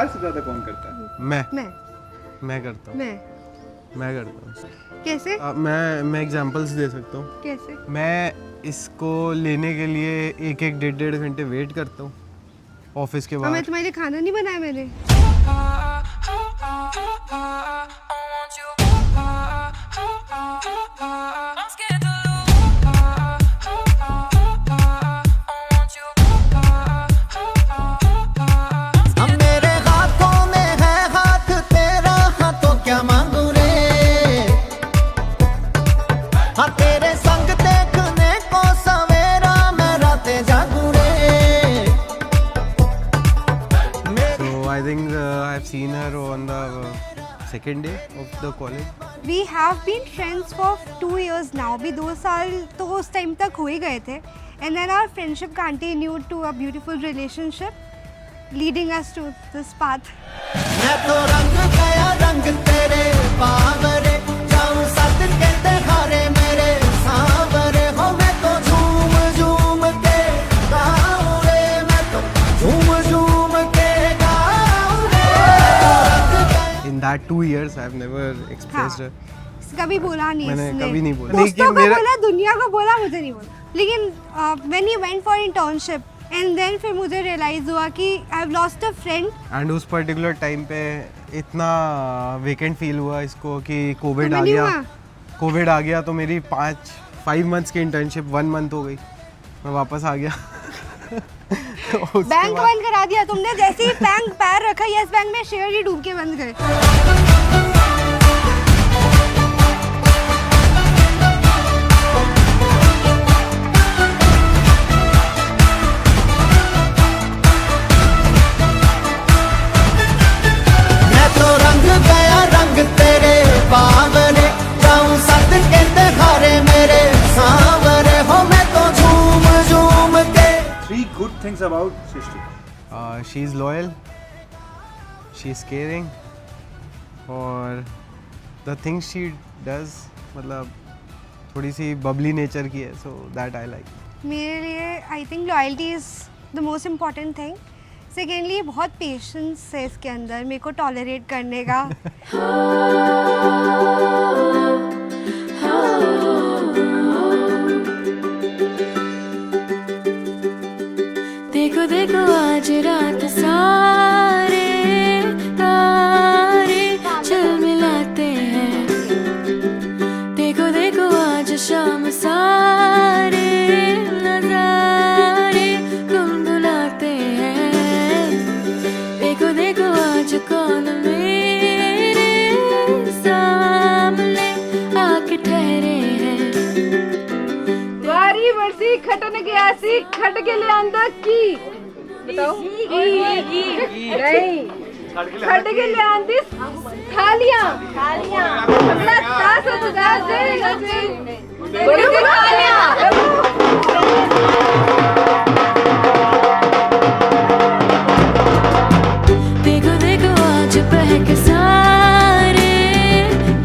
प्यार से ज्यादा कौन करता है? मैं करता हूँ। मैं करता हूँ। कैसे? मैं एग्जांपल्स दे सकता हूँ। कैसे? मैं इसको लेने के लिए एक डेढ़ घंटे वेट करता हूँ ऑफिस के और बाद। मैं तुम्हारे लिए खाना नहीं बनाया मैंने। I think I've seen her on the second day of the college. We have been friends for 2 years now. भी 2 साल तो उस टाइम तक हो ही गए थे. And then our friendship continued to a beautiful relationship, leading us to this path. मैं तो रंग गया रंग तेरे बावरे, जाऊं सद के तेरे मेरे सावरे हो, मैं तो झूम झूम के गाऊं रे, मैं तो झूम झूम के गाऊं रे. In that 2 years, I've never expressed her. कभी बोला नहीं मैंने इसने. कभी नहीं बोला. दोस्तों को बोला, दुनिया को बोला, मुझे नहीं बोला. लेकिन when he went for internship and then फिर मुझे रियलाइज हुआ कि I've lost a friend. And उस पर्टिकुलर टाइम पे इतना वेकेंट फील हुआ इसको कि कोविड तुम्हें आ नहीं गया. हुआ? कोविड आ गया तो मेरी 5 मंथ्स की इंटर्नशिप 1 मंथ हो गई. मैं वापस आ गया. बैंक बंद करा दिया तुमने. जैसे ही बैंक पैर रखा यस बैंक में, शेयर ही डूब के बंद गए. मैं तो रंग गया रंग तेरे बावरे, जाऊं सद के तेरे मेरे सावरे हो, मैं तो झूम झूम के. 3 good things about Srishti. She is loyal, she is caring, और द थिंग्स शी डज मतलब थोड़ी सी बबली नेचर की है. So that I like. मेरे लिए I think loyalty is the most important thing. Secondly बहुत पेशेंस है इसके अंदर मेरे को टॉलरेट करने का. देखो देखो आज रात सारे तारे झिलमिलाते हैं. देखो देखो आज शाम सारे नजारे गुनगुनाते हैं. देखो देखो आज कौन मेरे सामने आके ठहरे हैं. वारी वर्षी खटन गया सी खट के ले आंदा की बताओ नहीं खट के ले आंदी थालियां अपना सास सदा से बोलो थालियां. देखो देखो आज बहके सारे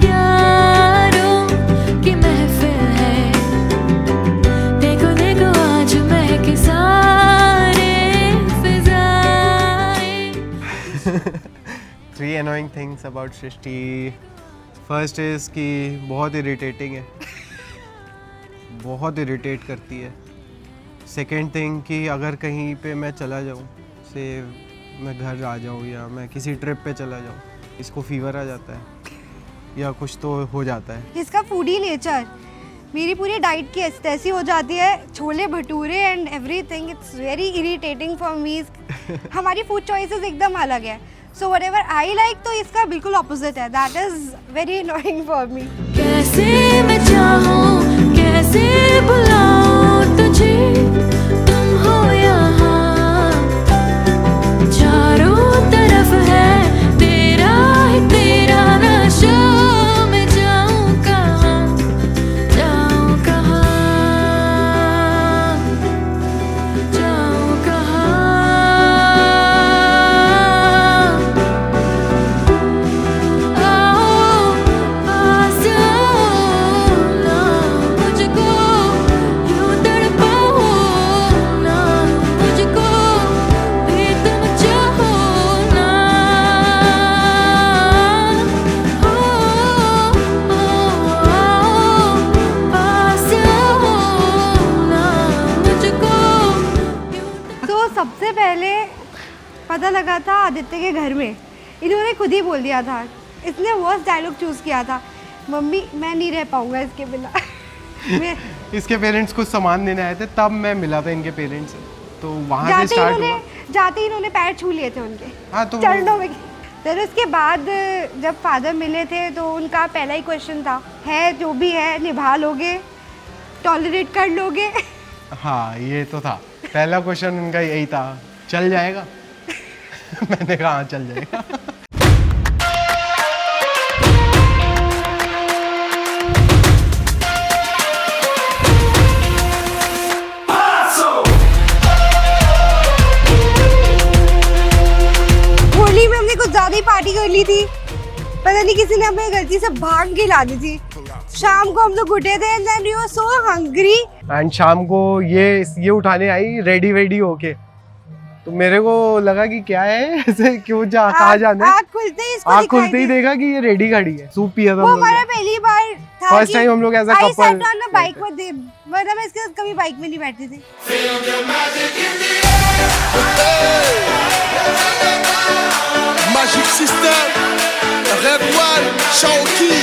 यारों की महफिल है. देखो देखो आज महके सारे फिजाएं. 3 annoying things about Srishti. First is कि बहुत इरिटेटिंग है, बहुत इरिटेट करती है. सेकेंड थिंग कि अगर कहीं पे मैं चला जाऊँ, से मैं घर आ जाऊँ या मैं किसी ट्रिप पे चला जाऊँ, इसको फीवर आ जाता है या कुछ तो हो जाता है. इसका फूडी नेचर मेरी पूरी डाइट की ऐसी हो जाती है. Chole bhature and everything it's very irritating for me. हमारी फूड चॉइसेस एकदम अलग है. सो व्हाटएवर आई लाइक तो इसका बिल्कुल ऑपोजिट है. That is very annoying for me. कैसे मैं चाहूं कैसे बुलाऊं तुझे, तुम हो यहाँ चारों तरफ है तेरा ही तेरा नशा. मैं जाऊं कहाँ जाऊं कहाँ जाऊं कहाँ. आओ पास आओ ना. पता लगा था आदित्य के घर में। इन्होंने खुद ही बोल दिया था, इसने वर्स्ट डायलॉग चूज़ किया था, मम्मी मैं नहीं रह पाऊँगा इसके बिना। इसके पेरेंट्स कुछ सामान देने आए थे, तब मैं मिला था इनके पेरेंट्स से, तो वहाँ से जाते स्टार्ट हुआ। ही इन्होंने पैर छू लिए थे उनके। हाँ, तो चरणों में। फिर उसके बाद जब फादर मिले थे तो उनका पहला ही क्वेश्चन था, है जो भी है निभा लोगे, टॉलरेट कर लोगे? हाँ, ये तो था पहला क्वेश्चन उनका, यही था, चल जाएगा? मैंने कहा हाँ चल जाएगा। होली में हमने कुछ ज्यादा ही पार्टी कर ली थी, पता नहीं किसी ने हमें गलती से भांग के ला दी थी। शाम को हम लोग उठे थे and then we were so hungry. And शाम को ये उठाने आई रेडी वेडी होके, तो मेरे को लगा कि क्या है ऐसे, क्यों कहाँ जाना है। आँख खुलते ही देखा कि ये रेडी खड़ी है, सूप पिया था वो हम लोग हमारा ने। पहली बार था। First time हम लोग as a I couple sat on a bike with him, वरना मैं इसके साथ कभी बाइक में नहीं बैठती थी। Magic System, Red One, Shawky.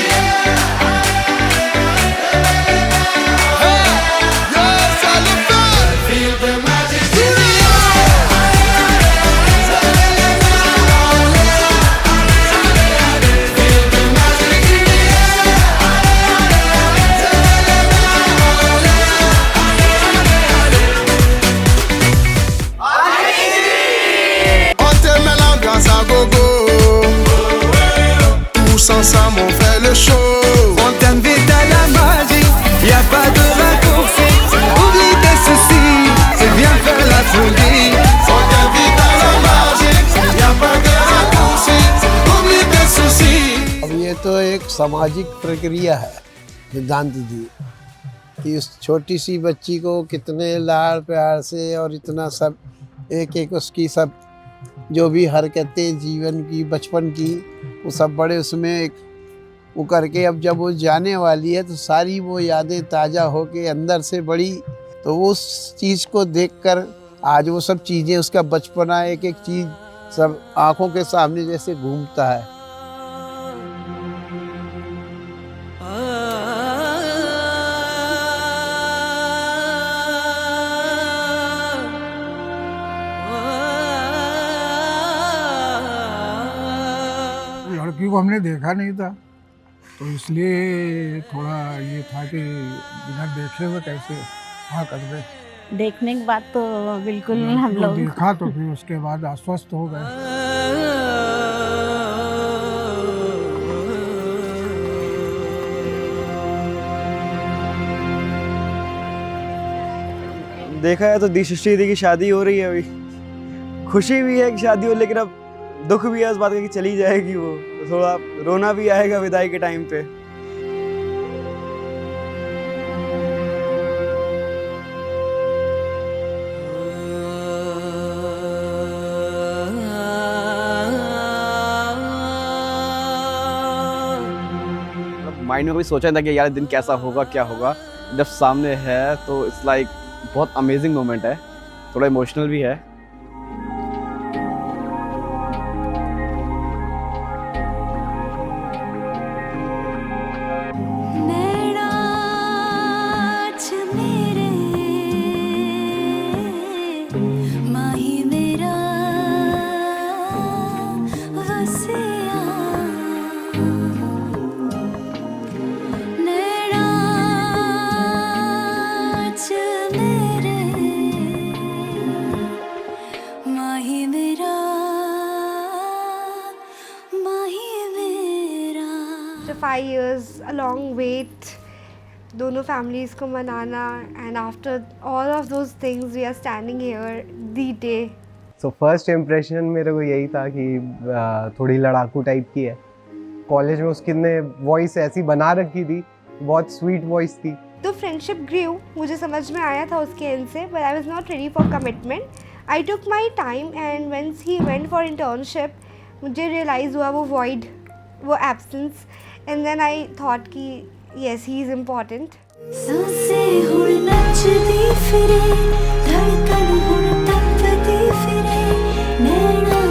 Ensemble on fait le show. On t'invite à la magie, y a pas de raccourci. Oublie tes soucis, c'est bien faire la folie. On t'invite à la magie, y a pas de raccourci. Oublie tes soucis. अब ये तो एक सामाजिक प्रक्रिया है सिद्धांत जी, कि उस छोटी सी बच्ची को कितने लाड़ प्यार से और इतना सब एक उसकी सब जो भी हरकतें जीवन की बचपन की वो सब बड़े उसमें एक वो करके, अब जब वो जाने वाली है तो सारी वो यादें ताज़ा होके अंदर से बड़ी, तो वो उस चीज़ को देखकर आज वो सब चीज़ें, उसका बचपना एक एक चीज़ सब आँखों के सामने जैसे घूमता है। लड़की को हमने देखा नहीं था, तो इसलिए थोड़ा ये था कि बिना देखे हुए कैसे हाँ कर दे। देखने के बाद तो बिल्कुल हम तो लोग देखा तो फिर उसके बाद आश्वस्त हो गए। देखा है तो दी सृष्टि दी की शादी हो रही है अभी, खुशी भी है कि शादी हो, लेकिन अब दुख भी है इस बात का कि चली जाएगी वो, तो थोड़ा रोना भी आएगा विदाई के टाइम पे। माइंड में कभी सोचा नहीं था कि यार दिन कैसा होगा क्या होगा, जब सामने है तो इट्स लाइक बहुत अमेजिंग मोमेंट है, थोड़ा इमोशनल भी है। After 5 years, a long wait, दोनों families को मनाना, and after all of those things, we are standing here the day. So first impression मेरे को यही था कि थोड़ी लड़ाकू टाइप की है। कॉलेज में उसकी ने वॉइस ऐसी बना रखी थी, बहुत स्वीट वॉइस थी। तो फ्रेंडशिप ग्रू, मुझे समझ में आया था उसके एंड से, but I was not ready for commitment. I took my time and when he went for internship, मुझे realize हुआ वो void, वो absence, and then I thought कि yes, he is important. सांसें हुण नचदी फिरे, धड़कन हुण तपदी फिरे, नैना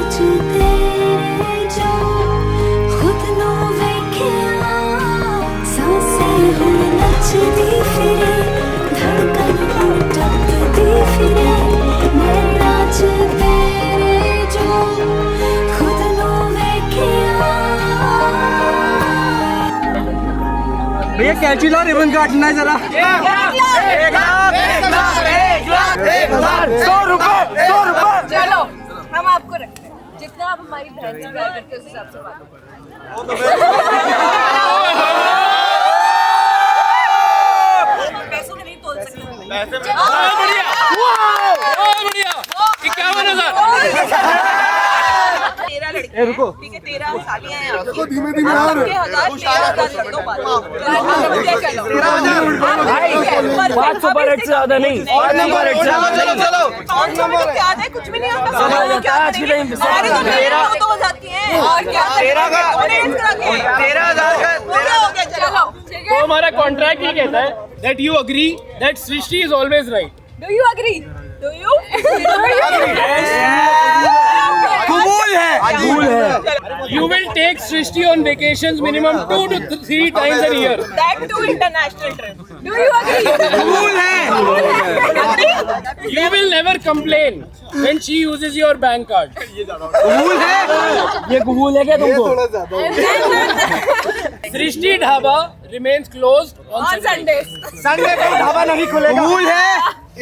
कैची लो, रिबन काटना है जरा। 1,00,000 रुपए। चलो हम आपको रखते हैं, जितना आप हमारी बहन से प्यार करते हैं उस हिसाब से बात पैसों में नहीं तोल सकते। बढ़िया 51,000। रुको, ठीक है 13 सालियां हैं आपकी। देखो धीमे धीमे यार 13,000 दो बात। 5 सुपर हिट से ज्यादा नहीं, 5 नंबर हिट से ज्यादा। चलो 5 नंबर क्या है, कुछ भी नहीं आता। क्या आज के टाइम पे सारे तो 13 तो हो जाती हैं। और क्या 13 का 13,000 का पूरा हो गया। चलो ठीक तो है। हमारा कॉन्ट्रैक्ट ही कहता है that you agree that Srishti is always right. Do you agree? Do you? कबूल है। You will take Srishti on vacations minimum 2 to 3 times a year. That too international trip. Do you agree? कबूल है। You will never complain when she uses your bank card. कबूल है। ये कबूल है क्या तुमको? Srishti dhaba remains closed on On Sundays. Sundays. Sunday को ढाबा नहीं खुलेगा। कबूल है।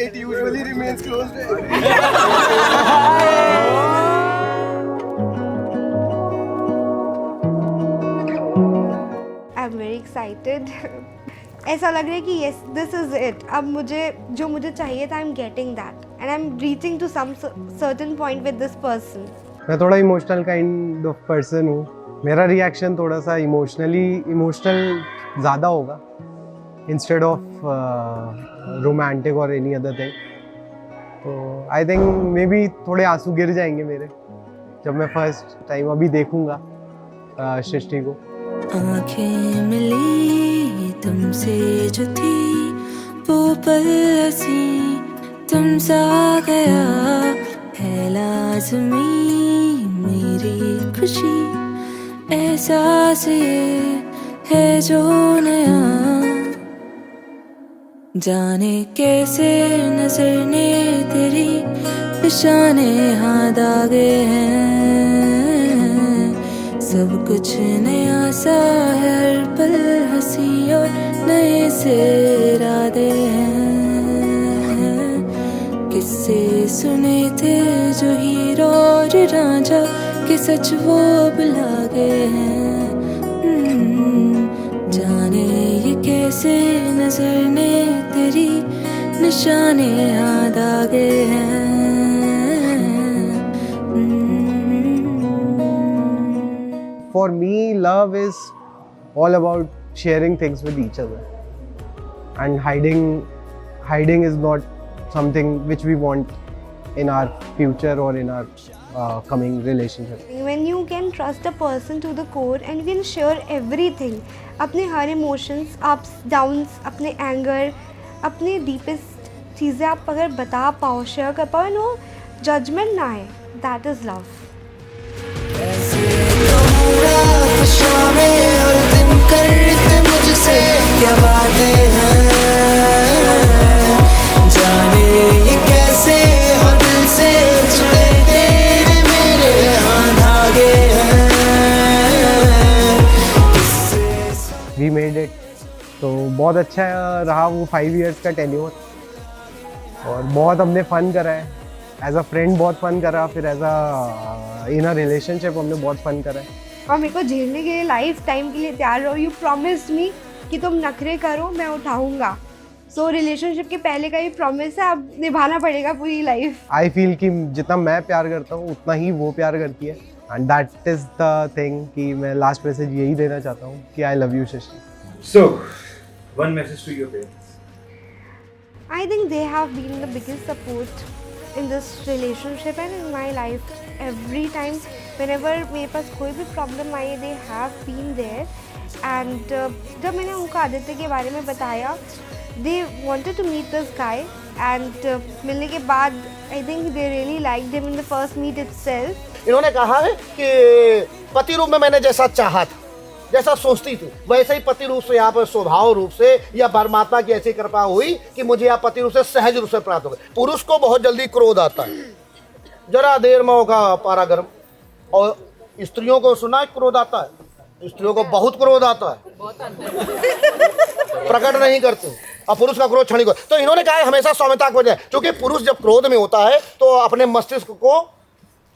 It usually remains closed. I'm very excited. ऐसा लग रहा है कि yes, this is it. अब जो मुझे चाहिए था, I'm getting that, and I'm reaching to some certain point with this person. मैं थोड़ा इमोशनल काइंड ऑफ पर्सन हूँ। मेरा रिएक्शन थोड़ा सा इमोशनल ज़्यादा होगा इंस्टेड ऑफ रोमांटिक और एनी अदर थिंग। तो आई थिंक मे बी थोड़े आंसू गिर जाएंगे मेरे जब मैं फर्स्ट टाइम अभी देखूँगा सृष्टि को। आंखें मिली तुमसे जो थी वो पल हंसी तुम सा गया है लाज़मी मेरी खुशी एहसास ये है जो नया जाने कैसे नजर ने तेरी निशाने हाथ आगे हैं सब कुछ नया सा है हर पल हंसी और नए से इरादे हैं किससे सुने थे जो हीरो और रांझा कि सच वो अब लागे हैं जाने ये कैसे नजर ने तेरी निशाने याद आ गए हैं For me, love is all about sharing things with each other, and hiding is not something which we want in our future or in our coming relationship. When you can trust a person to the core and you can share everything, अपने हर emotions, ups, downs, अपने anger, अपने deepest चीज़ें आप अगर बता पाओ, share कर पाओ, no judgment ना आए, that is love. और दिन करते मुझसे क्या बातें हैं जाने ये कैसे हो दिल से छुड़े तेरे मेरे हाथ धागे हैं We made it. तो बहुत अच्छा रहा वो 5 years का टेन्योर और बहुत हमने फन करा है एज अ फ्रेंड बहुत फन करा फिर as a in a relationship हमने बहुत फन करा है और मेरे को झेलने के लिए लाइफ टाइम के लिए तैयार रहो. यू प्रॉमिस मी कि तुम नखरे करो मैं उठाऊंगा. सो रिलेशनशिप के पहले का ही प्रॉमिस है, अब निभाना पड़ेगा पूरी लाइफ. आई फील कि जितना मैं प्यार करता हूँ उतना ही वो प्यार करती है and that is the thing कि मैं लास्ट मैसेज यही देना चाहता हूँ कि आई love you Srishti. So, one message to your parents. I think they have been the biggest support in this relationship and in my life. Every time, whenever मेरे पास कोई भी problem I, they have been there. And जब मैंने उनको आदित्य के बारे में बताया, they wanted to meet this guy. And मिलने के बाद, I think they really liked him in the first meet itself. इन्होंने कहा है कि पति रूप में मैंने जैसा चाहा था, जैसा सोचती थी, वैसे ही पति रूप से यहाँ पर स्वभाव रूप से या परमात्मा की ऐसी कृपा हुई कि मुझे यहाँ पति रूप से सहज रूप से प्राप्त हो गए. पुरुष को बहुत जल्दी क्रोध आता है, जरा देर में होगा पारा गर्म, और स्त्रियों को सुना क्रोध आता है स्त्रियों को बहुत क्रोध आता है, प्रकट नहीं करते, और पुरुष का क्रोध क्षणिक। तो इन्होंने कहा है हमेशा सौम्यता को जाए, क्योंकि पुरुष जब क्रोध में होता है तो अपने मस्तिष्क को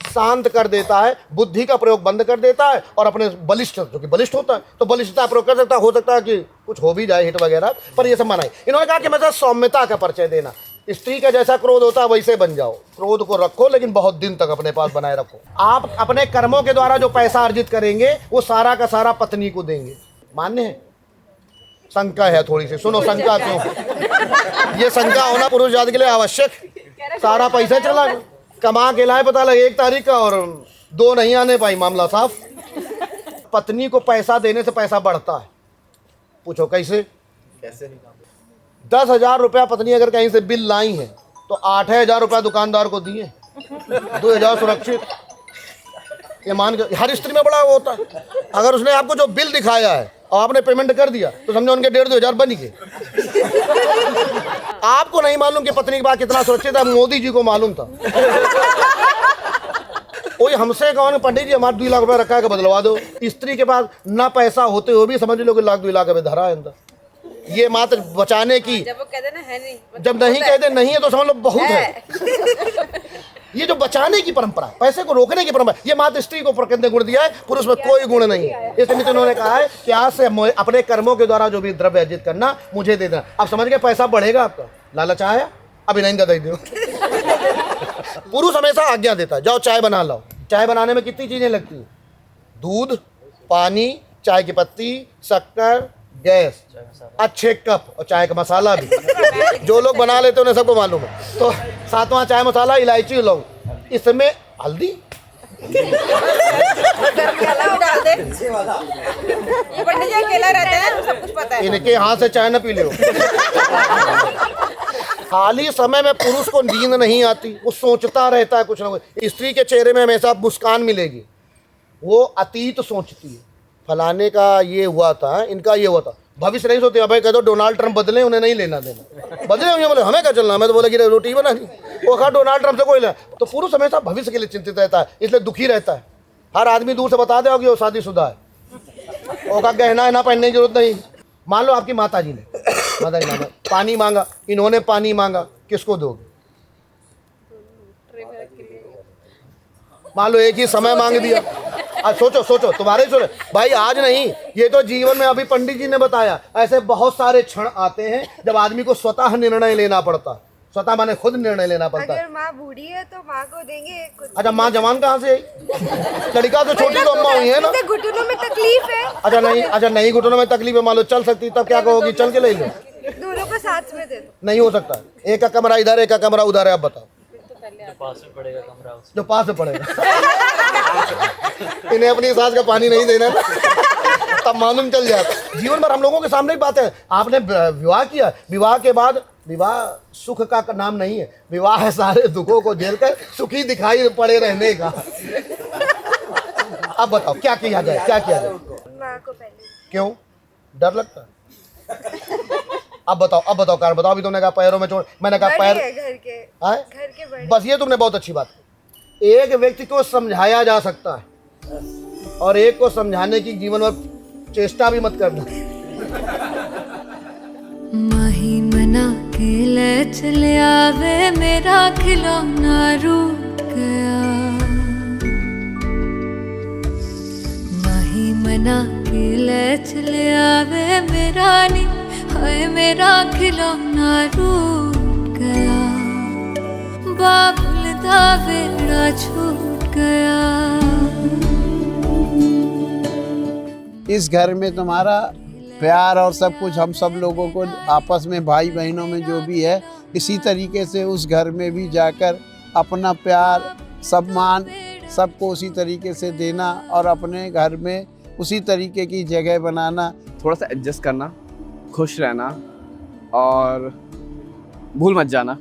शांत कर देता है, बुद्धि का प्रयोग बंद कर देता है, और अपने बलिष्ठ, जो कि बलिष्ठ होता है तो बलिष्ठता प्रयोग कर सकता है। हो सकता है कि कुछ हो भी जाए हिट वगैरह, पर ये सब मना है। इन्होंने कहा कि हमेशा सौम्यता का परिचय देना, स्त्री का जैसा क्रोध होता है वैसे बन जाओ, क्रोध को रखो लेकिन बहुत दिन तक अपने पास बनाए रखो। आप अपने कर्मों के द्वारा जो पैसा अर्जित करेंगे वो सारा का सारा पत्नी को देंगे, मान्य है? शंका है थोड़ी सी, सुनो शंका क्यों? ये शंका होना पुरुष जाति के लिए आवश्यक। सारा पैसा चला कमा के लाए, पता लगे 1 तारीख का और 2 नहीं आने पाई, मामला साफ। पत्नी को पैसा देने से पैसा बढ़ता है। पूछो कैसे? 10,000 रुपया पत्नी अगर कहीं से बिल लाई है तो 8,000 रुपया दुकानदार को दिए, 2,000 सुरक्षित। ये मान के हर स्त्री में बड़ा वो होता है। अगर उसने आपको जो बिल दिखाया है और आपने पेमेंट कर दिया तो समझो उनके 1,500-2,000 बन गए। आपको नहीं मालूम कि पत्नी के पास कितना सुरक्षित है, मोदी जी को मालूम था। कोई हमसे कौन पंडित जी हमारे 2 लाख रुपया रखा है कि बदलवा दो। स्त्री के पास ना पैसा होते हुए भी समझ लो कि 1,00,000-2 लाख रुपये धरा है अंदर। ये मात्र बचाने की, जब वो कहते ना है नहीं, जब नहीं कहते नहीं है तो समझ लो बहुत है। ये जो बचाने की परंपरा, पैसे को रोकने की परंपरा, ये मात्र स्त्री को प्रकृति ने गुण दिया है, पुरुष में कोई गुण नहीं है। इसलिए तो उन्होंने कहा है कि आज से अपने कर्मों के द्वारा जो भी द्रव्य अर्जित करना मुझे दे देना। अब समझ गए पैसा बढ़ेगा आपका। लालच आया, अभी नहीं दे दो। पुरुष हमेशा आज्ञा देता है, जाओ चाय बना लाओ। चाय बनाने में कितनी चीजें लगती हैं? दूध, पानी, चाय की पत्ती, शक्कर, गैस, अच्छे कप और चाय का मसाला भी। जो लोग बना लेते हैं उन्हें सबको मालूम है। तो 7वां चाय मसाला, इलायची, लौंग, इसमें हल्दी डाल दे। ये पंडित जी अकेला रहते हैं, सब कुछ पता है। इनके हाथ से चाय न पी ले। खाली समय में पुरुष को नींद नहीं आती, वो सोचता रहता है कुछ ना कुछ। स्त्री के चेहरे में हमेशा मुस्कान मिलेगी, वो अतीत सोचती है, फलाने का ये हुआ था, इनका ये हुआ था। भविष्य नहीं सोचते। भाई कह दो डोनाल्ड ट्रंप बदले, उन्हें नहीं लेना देना, बदले होंगे, बोले हमें क्या चलना। मैं तो बोला कि रोटी बनानी, वो कहा डोनाल्ड ट्रंप से कोई लेना। तो पुरुष हमेशा भविष्य के लिए चिंतित रहता है, इसलिए दुखी रहता है। हर आदमी दूर से बता दे कि वो शादीशुदा है, वो का गहना है ना पहनने की जरूरत नहीं। मान लो आपकी माता जी ने पानी मांगा, इन्होंने पानी मांगा, किसको दोगे? मान लो एक ही समय मांग दिया। आज सोचो सोचो, तुम्हारे सोचो भाई, आज नहीं, ये तो जीवन में अभी पंडित जी ने बताया। ऐसे बहुत सारे क्षण आते हैं जब आदमी को स्वतः निर्णय लेना पड़ता है। स्वतः माने खुद निर्णय लेना पड़ता है। अगर माँ बूढ़ी है तो माँ को देंगे कुछ। अच्छा, माँ जवान कहाँ से आई? लड़का तो छोटी तो अम्मा हुई है ना। घुटनों में तकलीफ है। अच्छा नहीं घुटनों में तकलीफ है, मान लो चल सकती, तब क्या कहोगी? चल के ले लो। दोनों को साथ में दे दो। नहीं हो सकता, एक का कमरा इधर, एक का कमरा उधर है। अब बताओ, जो पास में पड़ेगा इन्हें अपनी सांस का पानी नहीं देना ना, तब मालूम चल जाता। जीवन भर हम लोगों के सामने ही बात है। आपने विवाह किया, विवाह के बाद, विवाह सुख का नाम नहीं है, विवाह है सारे दुखों को झेल कर सुखी दिखाई पड़े रहने का। अब बताओ क्या किया जाए, क्या किया जाए? माँ को पहले। क्यों डर लगता है? अब बताओ कारण बताओ। अभी तुमने कहा पैरों में चोट, मैंने कहा पैर घर के बस ये तुमने बहुत अच्छी बात। एक व्यक्ति को समझाया जा सकता है और एक को समझाने की जीवन भर चेष्टा भी मत करना। माही मना के ले चले आवे, मेरा खिलौना रूठ गया। माही मना के ले चले आवे, मेरा नी हाय मेरा खिलौना रूठ गया। बाबुल दा वेड़ा छूट गया। इस घर में तुम्हारा प्यार और सब कुछ, हम सब लोगों को आपस में, भाई बहनों में जो भी है, इसी तरीके से उस घर में भी जाकर अपना प्यार, सम्मान सबको उसी तरीके से देना और अपने घर में उसी तरीके की जगह बनाना। थोड़ा सा एडजस्ट करना, खुश रहना और भूल मत जाना।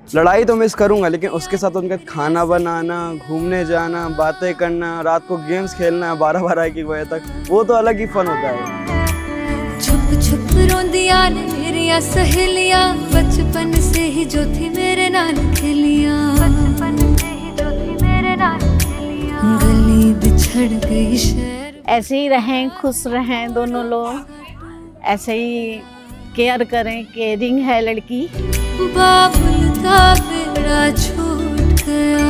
लड़ाई तो मिस करूंगा, लेकिन उसके साथ उनका खाना बनाना, घूमने जाना, बातें करना, रात को गेम्स खेलना 12-12-1 बजे तक, वो तो अलग ही फन होता है। छुप छुप रोंदिया ने मेरिया सहेलियां, बचपन से ही जो थी मेरे नाल खेलियां। गली बिछड़ गई शहर ऐसे ही रहें, खुश रहें दोनों लोग, ऐसे ही केयर करें, केयरिंग है लड़की। बाबुल का बेड़ा छूट गया।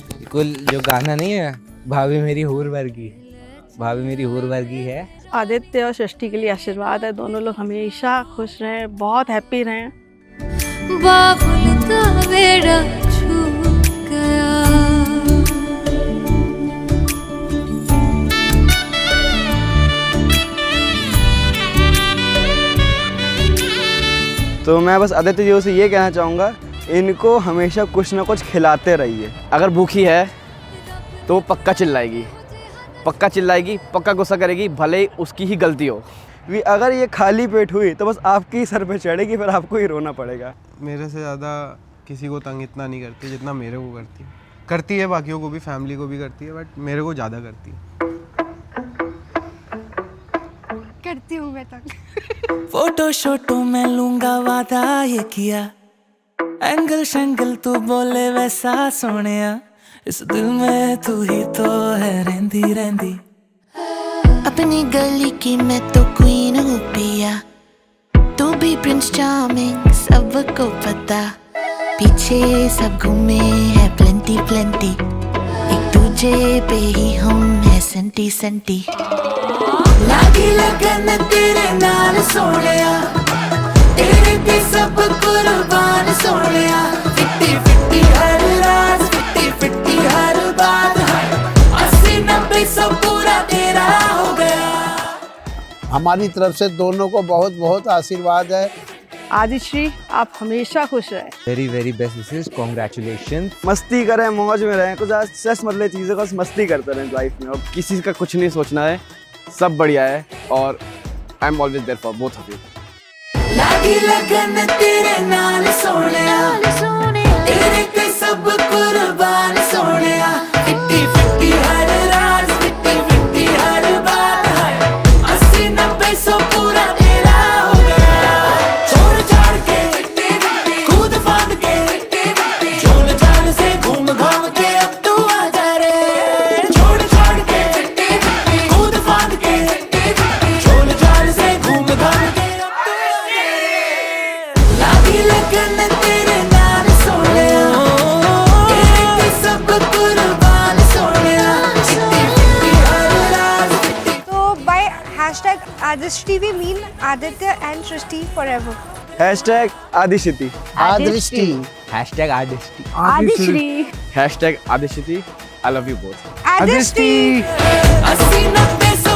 बिल्कुल जो गाना नहीं है, भाभी मेरी हूर वर्गी, भाभी मेरी हूर वर्गी है। आदित्य और सृष्टि के लिए आशीर्वाद है, दोनों लोग हमेशा खुश रहें, बहुत हैप्पी रहें। बाबुल का बेड़ा छूट गया। तो मैं बस आदित्य जी से ये कहना चाहूँगा, इनको हमेशा कुछ ना कुछ खिलाते रहिए। अगर भूखी है तो वो पक्का चिल्लाएगी, पक्का चिल्लाएगी, पक्का गुस्सा करेगी, भले ही उसकी ही गलती हो। अगर ये खाली पेट हुई तो बस आपके ही सर पे चढ़ेगी, फिर आपको ही रोना पड़ेगा। मेरे से ज़्यादा किसी को तंग इतना नहीं करती जितना मेरे को करती है। करती है बाकियों को भी, फैमिली को भी करती है, बट मेरे को ज़्यादा करती है। करती हूँ मैं तक। फोटो शोटो मैं लूंगा वादा ये किया, एंगल शंगल तू बोले वैसा सोनिया, इस दिल में तू ही तो है रहंदी रहंदी। अपनी गली की मैं तो क्वीन हूँ पिया, तू भी प्रिंस चार्मिंग सबको पता, पीछे सब घूमे है प्लेंटी प्लेंटी, एक दूजे पे ही हम है सेंटी सेंटी। लागी लगन तेरे नाल सोनिया, तेरे ते सब कुर्बान सोनिया, फिट्टी फिट्टी हर रात, फिट्टी फिट्टी हर बात, 80-90 सब पूरा तेरा हो गया। हमारी तरफ से दोनों को बहुत बहुत आशीर्वाद है। आदिश्री आप हमेशा खुश रहें। Very very best wishes, congratulation. मस्ती करें, मौज में रहें, कुछ स्ट्रेस मत ले चीज़ों का, मस्ती करते रहें लाइफ में। और किसी का कुछ नहीं सोचना है, सब बढ़िया है, और I am always there for both of you. लागी लगन तेरे नाल सोनिया, तेरे ते सब कुर्बान सोनिया, फिट्टी फिट्टी हर रात, फिट्टी फिट्टी हर बात, 80-90 सौ पूरा तेरा हो गया। छोड़ छाड़ के कूद फांद के, झोल झाल से घूम घाम के अब तू आ जा रे। छोड़ छाड़ के कूद फांद के, झोल झाल से घूम घाम के अब तू आ जा रे। लागी लगन तेरे नाल सोनिया, तेरे ते सब कुर्बान सोनिया, फिट्टी फिट्टी हर रात। So by hashtag Adishti we mean Aditya and Srishti forever. Hashtag Adishti. Adrishti. Hashtag Adishti. Adishree. Hashtag Adishti, I love you both. Adishti. 80-90 सौ